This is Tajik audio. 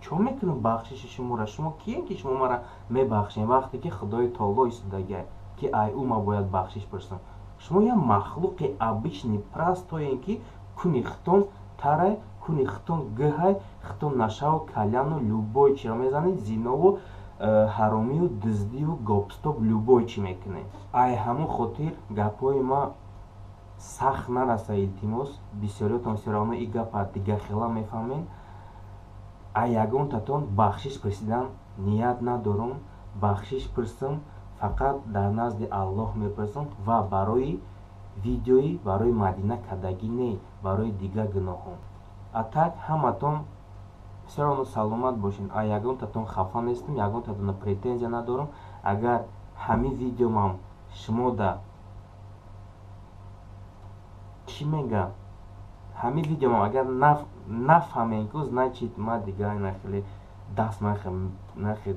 чо мекунам бахшиши шуморо? Шумо кием ки шумо мара мебахшем вақте ки худои таоло истодага ки ай ӯ ма бояд бахшиш пурсам? шумо як махлуқи обычни прастоем ки куни хитон тарай, куни хитон гӯҳай, хитон нашаву каляну любой чиро мезанед, зинову ҳаромию дуздию гопстоп любой чи мекунед. ай ҳамон хотир гапҳои ма сахт нараса, илтимос бисёриётон серано и гапа дига хела мефаҳмед. ай ягонтатон бахшиш пурсидан ният надорам, бахшиш пурсам фақат дар назди аллоҳ мепурсам ва барои видеои барои Мадина кадагӣ не, барои дига гуноҳон. атак ҳаматон серано саломат бошед. ай ягонтатон хафа нестам, ягонтатон претензия надорам. агар ҳамин видеомам шумода чӣ мегӯям, ҳамин видеомам агар нафаҳмем ку значит ма дига нахеле даст нахе